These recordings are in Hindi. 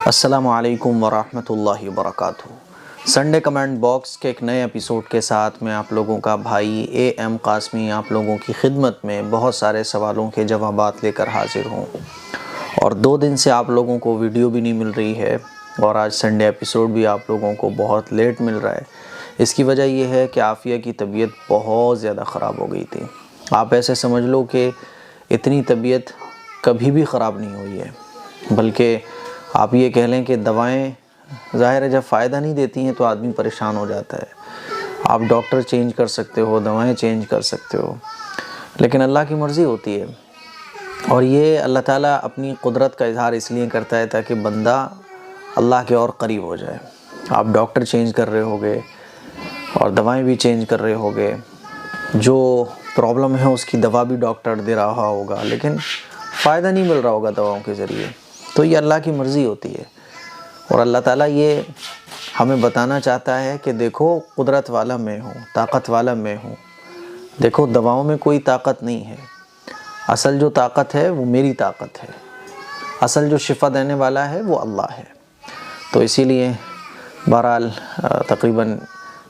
अस्सलामु अलैकुम वरहमतुल्लाहि वबरकातुहू। संडे कमेंट बॉक्स के एक नए एपिसोड के साथ मैं आप लोगों का भाई एम कासमी आप लोगों की खिदमत में बहुत सारे सवालों के जवाबात लेकर हाजिर हूँ। और 2 दिन से आप लोगों को वीडियो भी नहीं मिल रही है और आज संडे एपिसोड भी आप लोगों को बहुत लेट मिल रहा है। इसकी वजह यह है कि आफ़िया की तबीयत बहुत ज़्यादा ख़राब हो गई थी। आप ऐसे समझ लो कि इतनी तबीयत कभी भी ख़राब नहीं हुई है, बल्कि आप ये कह लें कि दवाएं ज़ाहिर है जब फ़ायदा नहीं देती हैं तो आदमी परेशान हो जाता है। आप डॉक्टर चेंज कर सकते हो, दवाएं चेंज कर सकते हो, लेकिन अल्लाह की मर्ज़ी होती है। और ये अल्लाह ताला अपनी कुदरत का इज़हार इसलिए करता है ताकि बंदा अल्लाह के और करीब हो जाए। आप डॉक्टर चेंज कर रहे होगे और दवाएं भी चेंज कर रहे होगे, जो प्रॉब्लम है उसकी दवा भी डॉक्टर दे रहा होगा, लेकिन फ़ायदा नहीं मिल रहा होगा दवाओं के ज़रिए। तो ये अल्लाह की मर्ज़ी होती है और अल्लाह ताला ये हमें बताना चाहता है कि देखो कुदरत वाला मैं हूँ, ताकत वाला मैं हूँ। देखो दवाओं में कोई ताकत नहीं है, असल जो ताकत है वो मेरी ताकत है, असल जो शिफा देने वाला है वो अल्लाह है। तो इसीलिए बहरहाल तकरीबन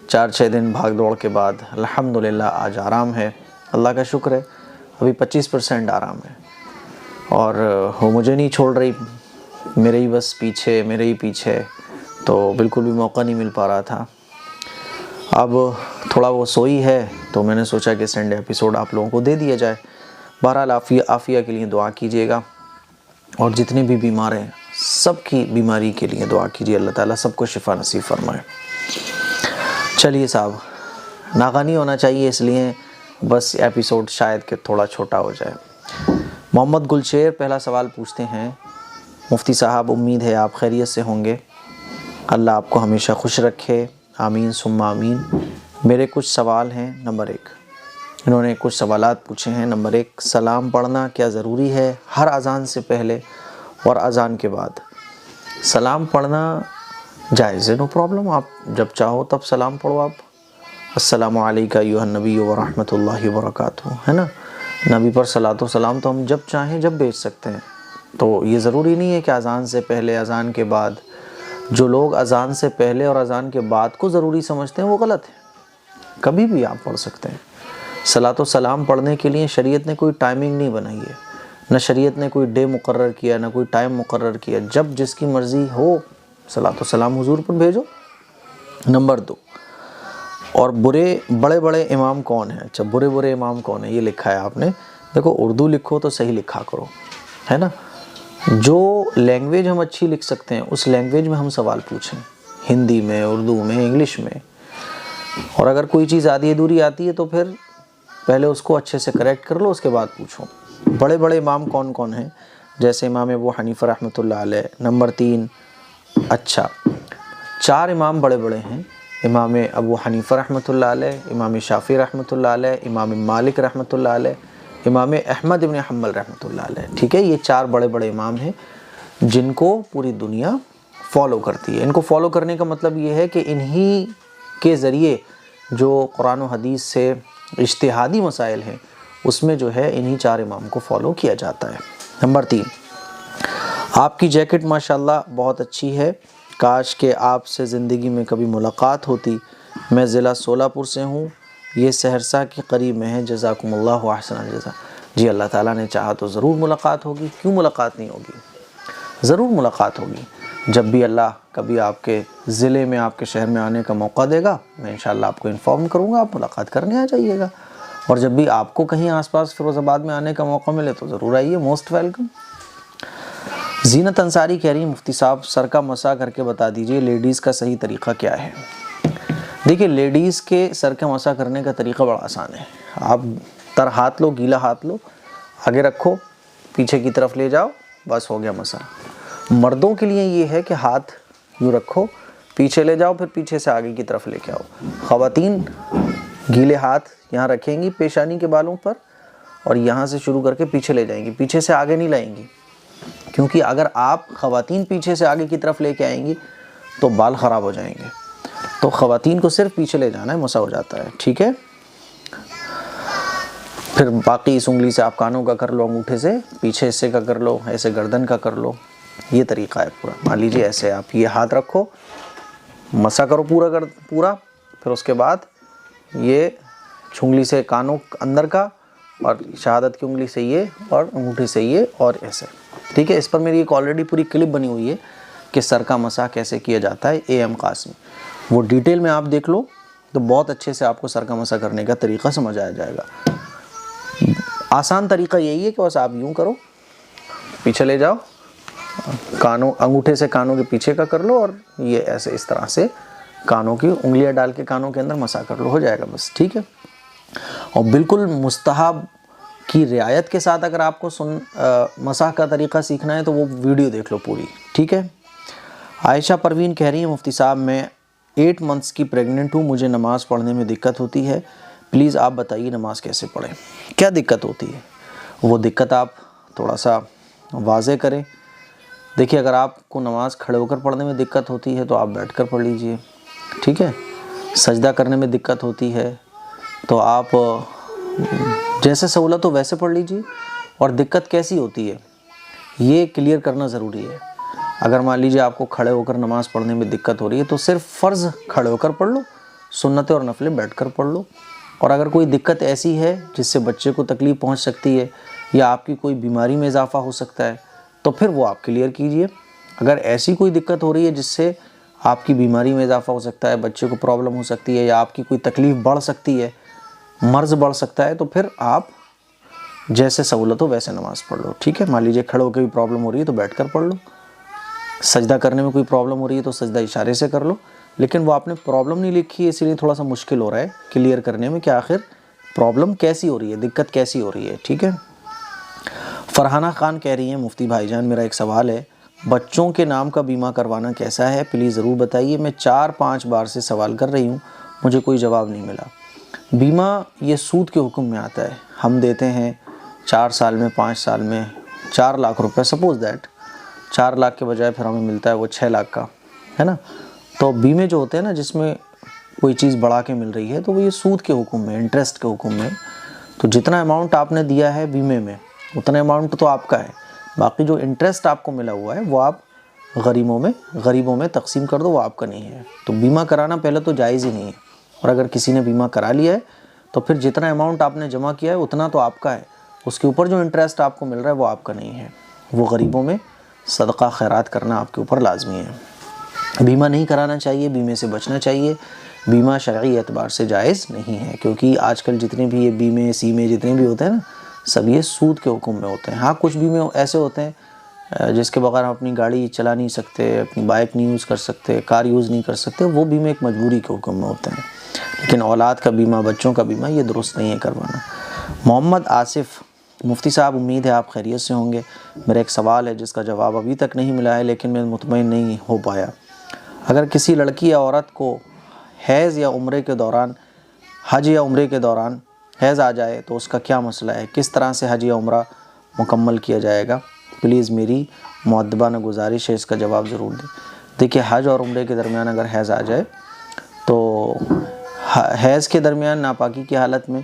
4-6 दिन भाग दौड़ के बाद अल्हम्दुलिल्लाह आज आराम है, अल्लाह का शुक्र है। अभी 25% आराम है और वो मुझे नहीं छोड़ रही, मेरे ही पीछे, तो बिल्कुल भी मौका नहीं मिल पा रहा था। अब थोड़ा वो सोई है तो मैंने सोचा कि संडे एपिसोड आप लोगों को दे दिया जाए। बहरहाल आफ़िया के लिए दुआ कीजिएगा और जितने भी बीमार हैं सबकी बीमारी के लिए दुआ कीजिए, अल्लाह ताला सबको शिफा नसीब फरमाए। चलिए साहब, नागा नहीं होना चाहिए, इसलिए बस एपिसोड शायद कि थोड़ा छोटा हो जाए। मोहम्मद गुलशेर पहला सवाल पूछते हैं, मुफ्ती साहब उम्मीद है आप खैरियत से होंगे, अल्लाह आपको हमेशा खुश रखे, आमीन सुम्मा आमीन। मेरे कुछ सवाल हैं। नंबर 1, इन्होंने कुछ सवालात पूछे हैं। नंबर 1, सलाम पढ़ना क्या ज़रूरी है हर अज़ान से पहले और अज़ान के बाद? सलाम पढ़ना जायज़ है, नो प्रॉब्लम, आप जब चाहो तब सलाम पढ़ो। आप अस्सलामु अलैका अय्युहन नबी व रहमतुल्लाहि व बरकातुहू, है ना, नबी पर सलातो सलाम तो हम जब चाहें जब भेज सकते हैं। तो ये ज़रूरी नहीं है कि अज़ान से पहले अज़ान के बाद। जो लोग अज़ान से पहले और अज़ान के बाद को ज़रूरी समझते हैं वो गलत है, कभी भी आप पढ़ सकते हैं। सलातो सलाम पढ़ने के लिए शरीयत ने कोई टाइमिंग नहीं बनाई है, न शरीयत ने कोई डे मुकर्रर किया, न कोई टाइम मुकर्रर किया, जब जिसकी मर्ज़ी हो सलातो सलाम हुजूर पर भेजो। नंबर 2, और बड़े बड़े इमाम कौन हैं? अच्छा, बुरे इमाम कौन है ये लिखा है आपने। देखो उर्दू लिखो तो सही लिखा करो, है ना। जो लैंग्वेज हम अच्छी लिख सकते हैं उस लैंग्वेज में हम सवाल पूछें, हिंदी में, उर्दू में, इंग्लिश में। और अगर कोई चीज़ आधी अधूरी आती है तो फिर पहले उसको अच्छे से करेक्ट कर लो, उसके बाद पूछो। बड़े इमाम कौन कौन हैं? जैसे इमाम अबू हनीफा रहमतुल्लाह अलैह। नंबर 3, अच्छा 4 इमाम बड़े हैं, इमाम अबू हनीफा रहमतुल्लाह अलैह, इमाम शाफ़ी रहमतुल्लाह अलैह, इमाम मालिक रहमतुल्लाह अलैह, इमाम अहमद इब्न हम्बल रहमतुल्लाह अलैह। ठीक है, ये 4 बड़े इमाम हैं जिनको पूरी दुनिया फॉलो करती है। इनको फॉलो करने का मतलब ये है कि इन्हीं के ज़रिए जो कुरान और हदीस से इज्तिहादी मसाइल हैं उसमें जो है इन्हीं 4 इमाम को फॉलो किया जाता है। नंबर 3, आपकी जैकेट माशाल्लाह बहुत अच्छी है, काश के आपसे ज़िंदगी में कभी मुलाकात होती। मैं ज़िला सोलापुर से हूँ, ये सहरसा के करीब में है। जज़ाकुमुल्लाहु अहसनल जज़ा। जी, अल्लाह ताला ने चाहा तो ज़रूर मुलाकात होगी, क्यों मुलाकात नहीं होगी, ज़रूर मुलाकात होगी। जब भी अल्लाह कभी आपके ज़िले में, आपके शहर में आने का मौका देगा, मैं इंशाअल्लाह आपको इन्फॉर्म करूँगा, आप मुलाकात करने आ जाइएगा। और जब भी आपको कहीं आसपास फ़िरोज़ाबाद में आने का मौका मिले तो ज़रूर आइए, मोस्ट वेलकम। जीनत अंसारी कह रही है, मुफ्ती साहब सर का मसा करके बता दीजिए लेडीज़ का सही तरीक़ा क्या है? देखिए, लेडीज़ के सर का मसा करने का तरीक़ा बड़ा आसान है। आप तर हाथ लो, गीला हाथ लो, आगे रखो, पीछे की तरफ ले जाओ, बस हो गया मसा। मर्दों के लिए ये है कि हाथ यूँ रखो, पीछे ले जाओ, फिर पीछे से आगे की तरफ लेके आओ। ख़वातीन गीले हाथ यहाँ रखेंगी पेशानी के बालों पर और यहाँ से शुरू करके पीछे ले जाएंगी, पीछे से आगे नहीं लाएंगी, क्योंकि अगर आप ख़वातीन पीछे से आगे की तरफ लेके आएंगी तो बाल ख़राब हो जाएंगे। तो ख़वातीन को सिर्फ पीछे ले जाना है, मसा हो जाता है। ठीक है, फिर बाकी इस उंगली से आप कानों का कर लो, अंगूठे से पीछे हिस्से का कर लो, ऐसे गर्दन का कर लो, ये तरीका है पूरा। मान लीजिए ऐसे आप ये हाथ रखो, मसा करो पूरा, फिर उसके बाद ये उंगली से कानों अंदर का, और शहादत की उंगली से ये, और अंगूठी से ये, और ऐसे, ठीक है। इस पर मेरी एक ऑलरेडी पूरी क्लिप बनी हुई है कि सर का मसा कैसे किया जाता है AM कासमी। वो डिटेल में आप देख लो तो बहुत अच्छे से आपको सर का मसा करने का तरीका समझ आ जाएगा। आसान तरीका यही है कि बस आप यूँ करो, पीछे ले जाओ, कानों अंगूठे से कानों के पीछे का कर लो, और ये ऐसे इस तरह से कानों की उंगलियां डाल के कानों के अंदर मसा कर लो, हो जाएगा बस, ठीक है। और बिल्कुल मुस्तहब की रियायत के साथ अगर आपको मसा का तरीका सीखना है तो वो वीडियो देख लो पूरी, ठीक है। आयशा परवीन कह रही है, मुफ्ती साहब मैं 8 मंथ्स की प्रेग्नेंट हूँ, मुझे नमाज़ पढ़ने में दिक्कत होती है, प्लीज़ आप बताइए नमाज़ कैसे पढ़ें। क्या दिक्कत होती है, वो दिक्कत आप थोड़ा सा वाज़े करें। देखिए, अगर आपको नमाज़ खड़े होकर पढ़ने में दिक्कत होती है तो आप बैठकर पढ़ लीजिए, ठीक है। सजदा करने में दिक्कत होती है तो आप जैसे सहूलत हो वैसे पढ़ लीजिए। और दिक्कत कैसी होती है ये क्लियर करना ज़रूरी है। अगर मान लीजिए आपको खड़े होकर नमाज़ पढ़ने में दिक्कत हो रही है तो सिर्फ फ़र्ज़ खड़े होकर पढ़ लो, सुन्नतें और नफलें बैठकर पढ़ लो। और अगर कोई दिक्कत ऐसी है जिससे बच्चे को तकलीफ़ पहुंच सकती है या आपकी कोई बीमारी में इजाफ़ा हो सकता है तो फिर वो आप क्लियर कीजिए। अगर ऐसी कोई दिक्कत हो रही है जिससे आपकी बीमारी में इजाफ़ा हो सकता है, बच्चे को प्रॉब्लम हो सकती है, या आपकी कोई तकलीफ़ बढ़ सकती है, मर्ज़ बढ़ सकता है, तो फिर आप जैसे सहूलत हो वैसे नमाज़ पढ़ लो, ठीक है। मान लीजिए खड़े होकर भी प्रॉब्लम हो रही है तो बैठ कर पढ़ लो, सजदा करने में कोई प्रॉब्लम हो रही है तो सजदा इशारे से कर लो। लेकिन वो आपने प्रॉब्लम नहीं लिखी है, इसीलिए थोड़ा सा मुश्किल हो रहा है क्लियर करने में कि आखिर प्रॉब्लम कैसी हो रही है, दिक्कत कैसी हो रही है, ठीक है। फरहाना खान कह रही हैं, मुफ्ती भाईजान मेरा एक सवाल है, बच्चों के नाम का बीमा करवाना कैसा है, प्लीज़ ज़रूर बताइए। मैं 4-5 बार से सवाल कर रही हूँ, मुझे कोई जवाब नहीं मिला। बीमा ये सूद के हुक्म में आता है, हम देते हैं 4 साल में 5 साल में 4 लाख रुपए, सपोज़ दैट 4 लाख के बजाय फिर हमें मिलता है वो 6 लाख का, है ना। तो बीमे जो होते हैं ना जिसमें कोई चीज़ बढ़ा के मिल रही है तो वो ये सूद के हुक्म में, इंटरेस्ट के हुक्म में। तो जितना अमाउंट आपने दिया है बीमे में उतना अमाउंट तो आपका है, बाकी जो इंटरेस्ट आपको मिला हुआ है वो आप गरीबों में तकसीम कर दो, वो आपका नहीं है। तो बीमा कराना पहले तो जायज़ ही नहीं है। और अगर किसी ने बीमा करा लिया है तो फिर जितना अमाउंट आपने जमा किया है उतना तो आपका है, उसके ऊपर जो इंटरेस्ट आपको मिल रहा है वो आपका नहीं है। वो गरीबों में सदका खैरात करना आपके ऊपर लाजमी है। बीमा नहीं कराना चाहिए, बीमे से बचना चाहिए। बीमा शरई एतबार से जायज़ नहीं है, क्योंकि आजकल जितने भी ये बीमे सीमे जितने भी होते हैं ना, सब ये सूद के हुक्म में होते हैं। हाँ, कुछ बीमे ऐसे होते हैं जिसके बगैर हम अपनी गाड़ी चला नहीं सकते, अपनी बाइक नहीं यूज़ कर सकते, कार यूज़ नहीं कर सकते, वो बीमे एक मजबूरी के हुक्म में होते हैं। लेकिन औलाद का बीमा, बच्चों का बीमा ये दुरुस्त नहीं है करवाना। मोहम्मद आसिफ, मुफ्ती साहब उम्मीद है आप खैरियत से होंगे। मेरा एक सवाल है जिसका जवाब अभी तक नहीं मिला है, लेकिन मैं मुतमईन नहीं हो पाया। अगर किसी लड़की या औरत को हैज़ या उम्रे के दौरान, हज या उम्रे के दौरान हैज़ आ जाए तो उसका क्या मसला है, किस तरह से हज या उम्रा मुकम्मल किया जाएगा, प्लीज़ मेरी मुअद्दबाना गुजारिश है, इसका जवाब ज़रूर दें। देखिए, हज और उम्रे के दरमियान अगर हैज़ आ जाए तो हैज़ के दरमियान नापाकी की हालत में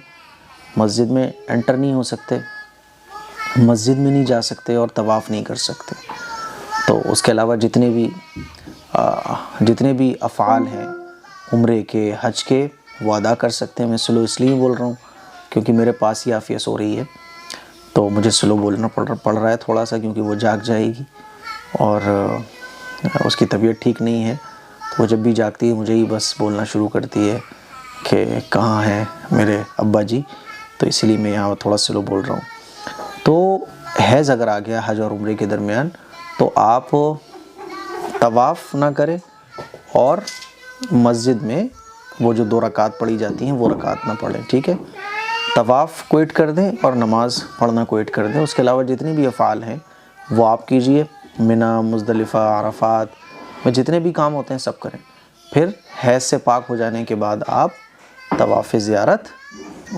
मस्जिद में एंटर नहीं हो सकते, मस्जिद में नहीं जा सकते और तवाफ़ नहीं कर सकते। तो उसके अलावा जितने भी अफ़आल हैं उम्रे के, हज के, वो अदा कर सकते हैं। मैं स्लो इसलिए बोल रहा हूँ क्योंकि मेरे पास ही आफिया सो रही है, तो मुझे स्लो बोलना पड़ रहा है थोड़ा सा, क्योंकि वो जाग जाएगी और उसकी तबीयत ठीक नहीं है। तो वो जब भी जागती है मुझे ही बस बोलना शुरू करती है कि कहाँ हैं मेरे अब्बा जी, तो इसीलिए मैं यहाँ थोड़ा स्लो बोल रहा हूँ। तो हैज़ अगर आ गया हज और उम्रे के दरमियान तो आप तवाफ़ ना करें और मस्जिद में वो जो 2 रकात पढ़ी जाती हैं वो रकात ना पढ़ें, ठीक है। तवाफ़ क्विट कर दें और नमाज़ पढ़ना क्विट कर दें। उसके अलावा जितने भी अफ़आल हैं वो आप कीजिए, मिना, मुज़दलिफ़ा, अरफ़ात में जितने भी काम होते हैं सब करें। फिर हैज़ से पाक हो जाने के बाद आप तवाफ़ ज़ियारत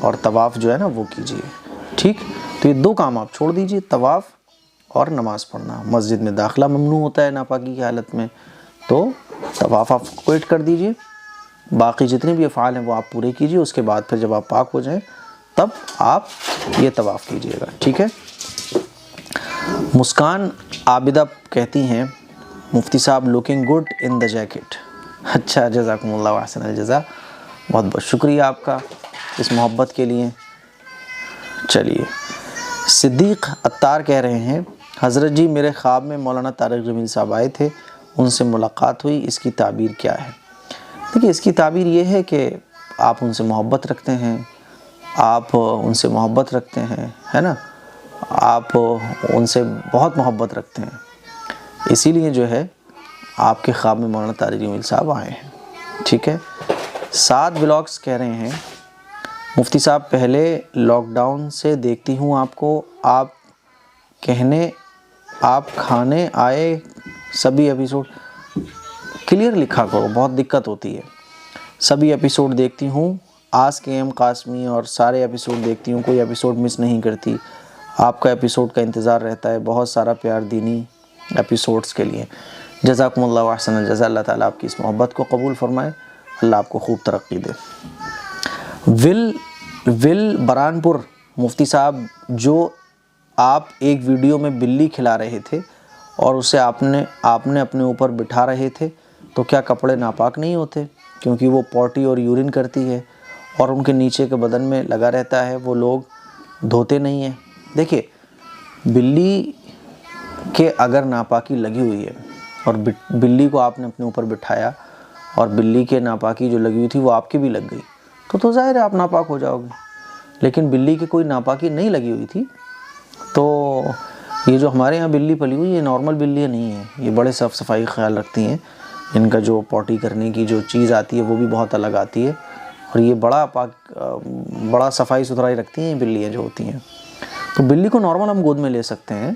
और तवाफ़ जो है ना वो कीजिए, ठीक। तो ये 2 काम आप छोड़ दीजिए, तवाफ़ और नमाज़ पढ़ना। मस्जिद में दाखिला ममनू होता है नापाकी की हालत में, तो तवाफ़ आप क्विट कर दीजिए, बाकी जितने भी अफ़आल हैं वो आप पूरे कीजिए। उसके बाद फिर जब आप पाक हो जाएं तब आप ये तवाफ़ कीजिएगा, ठीक है। मुस्कान आबिदा कहती हैं मुफ्ती साहब looking good in the jacket. अच्छा, जज़ाकुमुल्लाह अहसनल जज़ा, बहुत बहुत शुक्रिया आपका इस मोहब्बत के लिए। चलिए, सिद्दीक़ अत्तार कह रहे हैं हज़रत जी मेरे ख्वाब में मौलाना तारिक जमील साहब आए थे, उनसे मुलाकात हुई, इसकी ताबीर क्या है? देखिए, इसकी ताबीर ये है कि आप उनसे मोहब्बत रखते हैं, आप उनसे मोहब्बत रखते हैं, है ना, आप उनसे बहुत मोहब्बत रखते हैं, इसीलिए जो है आपके ख्वाब में मौलाना तारिक जमील साहब आए हैं। ठीक है। साद ब्लॉग्स कह रहे हैं मुफ्ती साहब पहले लॉकडाउन से देखती हूँ आपको, आप खाने आए सभी एपिसोड। क्लियर लिखा करो, बहुत दिक्कत होती है। सभी एपिसोड देखती हूँ, आस्क एम कासमी और सारे एपिसोड देखती हूँ, कोई एपिसोड मिस नहीं करती। आपका एपिसोड का इंतज़ार रहता है। बहुत सारा प्यार दीनी एपिसोड्स के लिए। जज़ाकुमुल्लाह अहसन जज़ा। अल्लाह ताला आपकी इस मोहब्बत को कबूल फ़रमाए, अल्लाह आपको खूब तरक्की दे। विल बरानपुर, मुफ्ती साहब जो आप एक वीडियो में बिल्ली खिला रहे थे और उसे आपने अपने ऊपर बिठा रहे थे, तो क्या कपड़े नापाक नहीं होते? क्योंकि वो पॉटी और यूरिन करती है और उनके नीचे के बदन में लगा रहता है, वो लोग धोते नहीं हैं। देखिए, बिल्ली के अगर नापाकी लगी हुई है और बिल्ली को आपने अपने ऊपर बिठाया और बिल्ली के नापाकी जो लगी हुई थी वो आपकी भी लग गई, तो ज़ाहिर है आप नापाक हो जाओगे। लेकिन बिल्ली की कोई नापाकी नहीं लगी हुई थी, तो ये जो हमारे यहाँ बिल्ली पली हुई, ये नॉर्मल बिल्ली नहीं है, ये बड़े साफ़ सफाई ख्याल रखती हैं। इनका जो पॉटी करने की जो चीज़ आती है वो भी बहुत अलग आती है और ये बड़ा सफाई सुथराई रखती हैं बिल्लियाँ जो होती हैं। तो बिल्ली को नॉर्मल हम गोद में ले सकते हैं।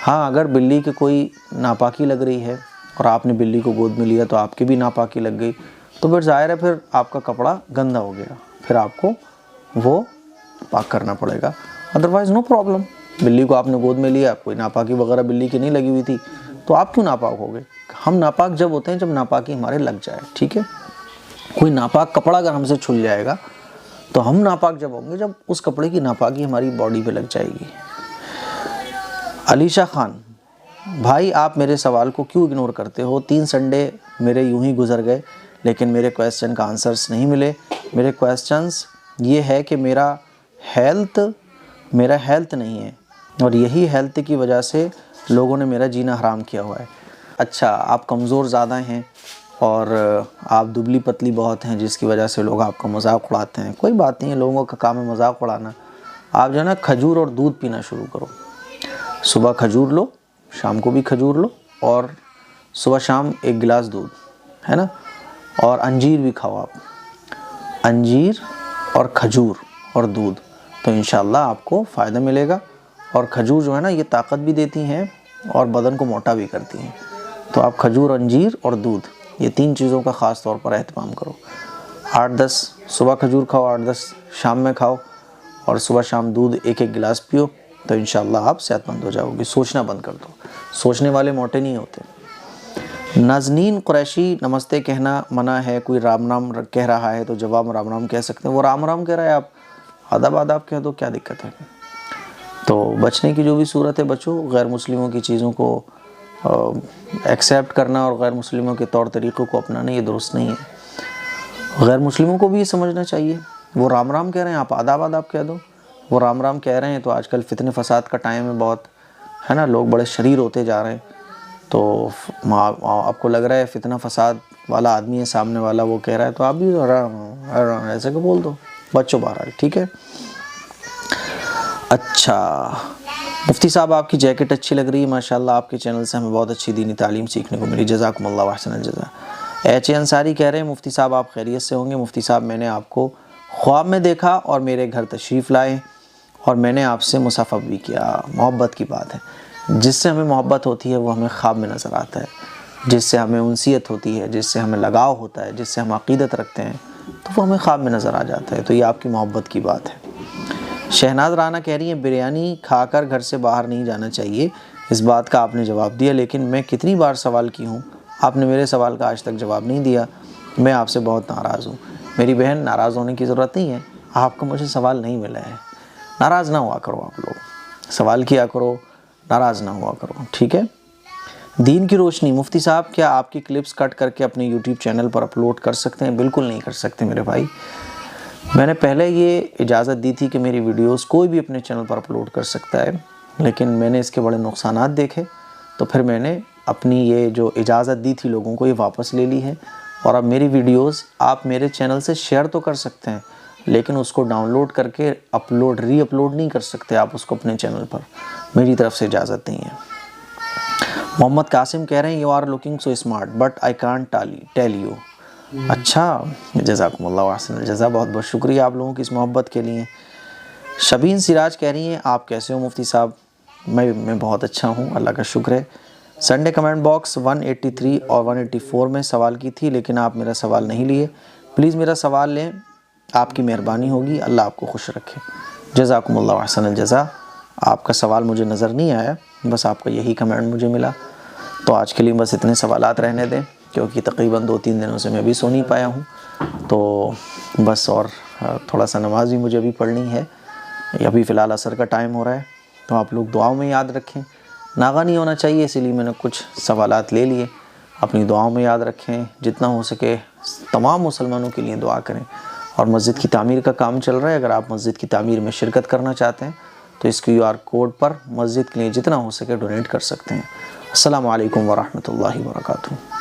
हाँ, अगर बिल्ली के कोई नापाकी लग रही है और आपने बिल्ली को गोद में लिया तो आपकी भी नापाकी लग गई, तो फिर ज़ाहिर है फिर आपका कपड़ा गंदा हो गया, फिर आपको वो पाक करना पड़ेगा। Otherwise no problem. बिल्ली को आपने गोद में लिया, कोई नापाकी वगैरह बिल्ली की नहीं लगी हुई थी, तो आप क्यों नापाक हो गए? हम नापाक जब होते हैं जब नापाकी हमारे लग जाए। ठीक है। कोई नापाक कपड़ा अगर हमसे छुल जाएगा तो हम नापाक जब होंगे जब उस कपड़े की नापाकी हमारी बॉडी पे लग जाएगी। अलीशा खान, भाई आप मेरे सवाल को क्यों इग्नोर करते हो? 3 संडे मेरे यूं ही गुजर गए लेकिन मेरे क्वेश्चन का आंसर्स नहीं मिले। मेरे क्वेश्चंस ये है कि मेरा हेल्थ नहीं है और यही हेल्थ की वजह से लोगों ने मेरा जीना हराम किया हुआ है। अच्छा, आप कमज़ोर ज़्यादा हैं और आप दुबली पतली बहुत हैं, जिसकी वजह से लोग आपका मजाक उड़ाते हैं। कोई बात नहीं है, लोगों का काम है मजाक उड़ाना। आप जो है ना खजूर और दूध पीना शुरू करो। सुबह खजूर लो, शाम को भी खजूर लो और सुबह शाम 1 गिलास दूध, है ना, और अंजीर भी खाओ आप। अंजीर और खजूर और दूध, तो इंशाल्लाह आपको फ़ायदा मिलेगा। और खजूर जो है ना, ये ताकत भी देती हैं और बदन को मोटा भी करती हैं। तो आप खजूर, अंजीर और दूध, ये 3 चीज़ों का ख़ास तौर पर एहतमाम करो। 8-10 सुबह खजूर खाओ, 8-10 शाम में खाओ और सुबह शाम दूध 1-1 गिलास पियो, तो इंशाल्लाह आप सेहतमंद हो जाओगे। सोचना बंद कर दो, सोचने वाले मोटे नहीं होते। नाज़नीन कुरैशी, नमस्ते कहना मना है, कोई राम राम कह रहा है तो जवाब राम राम कह सकते हैं। वो राम राम कह रहा है, आप आदाब आदाब कह दो, क्या दिक्कत है? तो बचने की जो भी सूरत है बचो। गैर मुस्लिमों की चीज़ों को एक्सेप्ट करना और गैर मुस्लिमों के तौर तरीक़ों को अपनाना ये दुरुस्त नहीं है। गैर मुस्लिमों को भी ये समझना चाहिए। वो राम राम कह रहे हैं, आप आदाब आदाब कह दो। वो राम राम कह रहे हैं तो आजकल फितने फसाद का टाइम है बहुत, है ना, लोग बड़े शरीर होते जा रहे हैं। तो आपको लग रहा है फितना फसाद वाला आदमी है सामने वाला, वो कह रहा है तो आप भी राम ऐसे को बोल दो, बच्चों बहरहाल। ठीक है। अच्छा, मुफ्ती साहब आपकी जैकेट अच्छी लग रही है माशाल्लाह, आपके चैनल से हमें बहुत अच्छी दीनी तालीम सीखने को मिली, जज़ाकुमुल्लाह अहसन जज़ा। एच अंसारी कह रहे हैं मुफ्ती साहब आप खैरियत से होंगे? मुफ्ती साहब मैंने आपको ख्वाब में देखा और मेरे घर तशरीफ़ लाए और मैंने आपसे मुसाफ़ा भी किया। मोहब्बत की बात है, जिससे हमें मोहब्बत होती है वो हमें ख्वाब में नज़र आता है, जिससे हमें उनसियत होती है, जिससे हमें लगाव होता है, जिससे हम अक़ीदत रखते हैं, तो वो हमें ख्वाब में नज़र आ जाता है। तो ये आपकी मोहब्बत की बात है। शहनाज राना कह रही हैं बिरयानी खाकर घर से बाहर नहीं जाना चाहिए, इस बात का आपने जवाब दिया, लेकिन मैं कितनी बार सवाल की हूँ, आपने मेरे सवाल का आज तक जवाब नहीं दिया। मैं आपसे बहुत नाराज़ हूँ। मेरी बहन, नाराज़ होने की ज़रूरत नहीं है, आपको मुझे सवाल नहीं मिला है, नाराज़ ना हुआ करो। आप लोग सवाल किया करो, नाराज़ ना हुआ करो, ठीक है। दीन की रोशनी, मुफ्ती साहब क्या आपकी क्लिप्स कट करके अपने यूट्यूब चैनल पर अपलोड कर सकते हैं? बिल्कुल नहीं कर सकते मेरे भाई। मैंने पहले ये इजाज़त दी थी कि मेरी वीडियोस कोई भी अपने चैनल पर अपलोड कर सकता है, लेकिन मैंने इसके बड़े नुकसानात देखे, तो फिर मैंने अपनी ये जो इजाज़त दी थी लोगों को, ये वापस ले ली है। और अब मेरी वीडियोस आप मेरे चैनल से शेयर तो कर सकते हैं, लेकिन उसको डाउनलोड करके री अपलोड नहीं कर सकते आप उसको अपने चैनल पर। मेरी तरफ से इजाज़त नहीं है। मोहम्मद कासिम कह रहे हैं you are looking so smart but I can't tell you. अच्छा, जज़ाकुमुल्लाह अहसन जज़ा, बहुत बहुत शुक्रिया आप लोगों की इस मोहब्बत के लिए। शबीन सिराज कह रही हैं आप कैसे हो मुफ्ती साहब? मैं बहुत अच्छा हूँ, अल्लाह का शुक्र है। संडे कमेंट बॉक्स 183 और 184 में सवाल की थी, लेकिन आप मेरा सवाल नहीं लिए। प्लीज़ मेरा सवाल लें, आपकी मेहरबानी होगी, अल्लाह आपको खुश रखे। जज़ाकुमुल्लाह अहसन जज़ा। आपका सवाल मुझे नज़र नहीं आया, बस आपका यही कमेंट मुझे मिला। तो आज के लिए बस इतने सवालात रहने दें, क्योंकि तकरीबन 2-3 दिनों से मैं भी सो नहीं पाया हूँ। तो बस, और थोड़ा सा नमाज़ भी मुझे अभी पढ़नी है। अभी फ़िलहाल असर का टाइम हो रहा है, तो आप लोग दुआओं में याद रखें। नागा नहीं होना चाहिए, इसीलिए मैंने कुछ सवालात ले लिए। अपनी दुआओं में याद रखें, जितना हो सके तमाम मुसलमानों के लिए दुआ करें। और मस्जिद की तामीर का काम चल रहा है, अगर आप मस्जिद की तामीर में शिरकत करना चाहते हैं तो इस QR कोड पर मस्जिद के लिए जितना हो सके डोनेट कर सकते हैं। अस्सलामु अलैकुम वरहमतुल्लाहि वबरकातुहू।